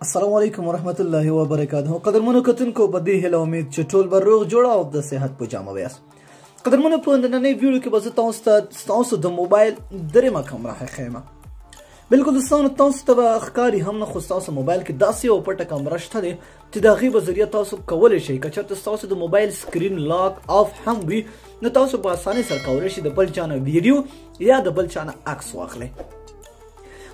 السلام علیکم ورحمت الله وبرکاته. قدرمنو کتونکو په دې هیله امید چې ټول به روغ جوړ او د صحت په جامه ویاست. قدرمنو په نننۍ ویډیو کې به زه تاسو د موبایل درېیمه کمره ښیم. بالکل دوستانو تاسو ته به ښکاري هم نه خو ستاسو موبایل کې داسې یوه پټه کمره شته دی چې د هغې په ذریعه تاسو کولی شئ که چېرته ستاسو د موبایل سکرین لاک آف هم وي نو تاسو په اسانۍ سره کولی شئ د بل چا نه ویډیو یا د بل چا نه عکس واخلئ.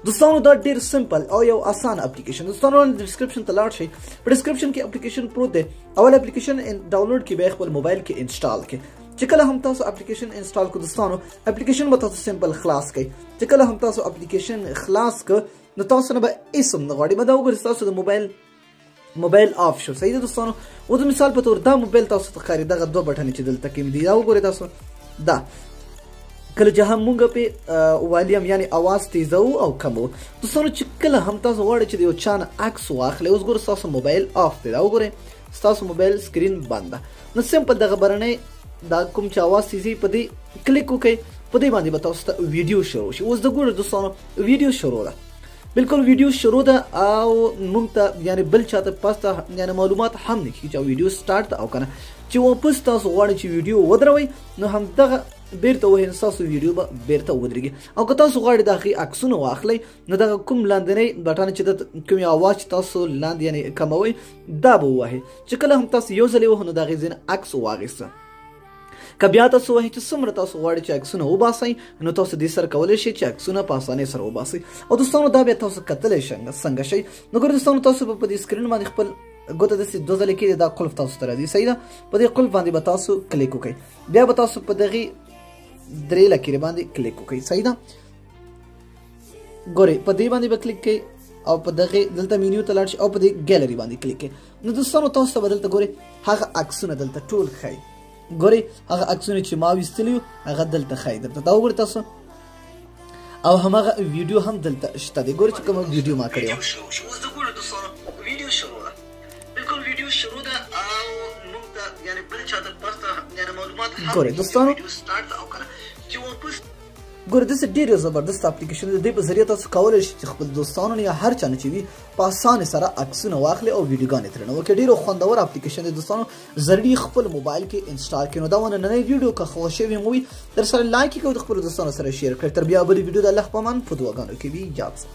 دوستانو دا ډیر سمپل او یو اسان اپلیکیشن. دوستانو د ډسکرپشن ته لاړ شئ. په ډسکرپشن کې اپلیکیشن پروت دی. اول اپلیکیشن ډاونلوډ کړئ، بیا خپل موبایل کې انسټال کړئ. چې کله هم تاسو اپلیکیشن انسټال کړئ دوستانو اپلیکیشن به تاسو سمپل خلاص کړئ. چې کله هم تاسو اپلیکیشن خلاص کړ نو تاسو نه به هیڅ هم نه غواړي. به دا وګورئ ستاسو د موبایل آف شو. صحیح ده دوستانو. اوس د مثال په تور دا موبایل تاسو ته ښکاري دغه دوه بټنې چې دلته کوم دي دا وګورئ تاسو. دا کله چې هم مونږ په والیم یعنی اواز تیزو او کمو دوستانو چې کله هم تاسو غواړئ چې د یو چا نه عکس واخلئ اوس ګورئ ستاسو موبایل آف دی. دا وګورئ ستاسو موبایل سکرین بند ده. نو سمپل دغه برنۍ دا کوم چې اواز تیزي په دې کلیک وکړئ. په دې باندې به تاسو ته ویډیو شروع شي. اوس د ګورئ دوستانو ویډیو شروع ده. بالکل ویډیو شروع ده او موږ ته یعنی بل چاته پاسته یعنی معلومات هم نه کیږي چې ویډیو سٹارټ ده او کنه چې واپس تاسو غواړئ چې ویډیو ودروئ نو همدغه بیرته وهي ستاسو ویډیو به بیرته ودرېږي. او که تاسو غواړئ د هغې عکسونه واخلئ نو دغه کوم لاندنی بټن چې د کوم اواز چې تاسو لاندې یعنی کموئ دا به ووهئ. چې کله هم تاسو یو ځل یې وهو نو د هغې ځای عکس واخیسته. که بیا تاسو وایئ چې څومره تاسو غواړئ چې عکسونه وباسئ نو تاسو دې سره کولی شئ چې عکسونه په اسانۍ سره وباسئ. او دوستانو دا بیا تاسو کتلی څنګه شئ نو ګورئ دوستانو تاسو به په دې سکرین باندې خپل ګوته داسې دوه ځلې کېږي دا قلف تاسو ته راځي. صحیح ده. په دې قلف باندې به تاسو کلیک وکړئ. بیا به تاسو په دغې درې لکیرې باندې کلیک وکړئ. صحیح ده. ګورئ په دې باندې به کلیک کړئ او په دغې دلته مینیو ته لاړ شئ او په دې ګیلري باندې کلیک کړئ. نو دوستانو تاسو ته به دلته ګورئ هغه عکسونه دلته ټول ښایي. ګورئ هغه عکسونه چې ما ویستلي هغه دلته ښایي درته. دا وګورئ تاسو او هماغه ویډیو هم دلته شته دی. ګورئ چې کومه ویډیو ما کړې وه. اوس د ګورئ دوستانو ویډیو شروع ده. بالکل ویډیو شروع ده او موږ ته یعنې بل چا ته پاسته یعنې معلومات هم ګورئ دوستانو چې واپس ګورئ داسې ډېرې زبردست اپلیکیشن دی. د دې په ذریعه تاسو کولی شئ چې خپل دوستانو نه یا هر چا نه چې وي په اسانۍ سره عکسونه واخلئ او ویډیوګانې ترېنه وکړئ. ډېرو خوندور اپلیکیشن دی دوستانو. ضروري خپل موبایل کې انسټال کړئ. نو دا نننۍ ویډیو که خوښ شوې مو وي در سره لایک یې کړئ او د خپلو دوستانو سره شیر کړئ. تر بیا بلې ویډیو د الله په امان په دعاګانو کې وي. اجازه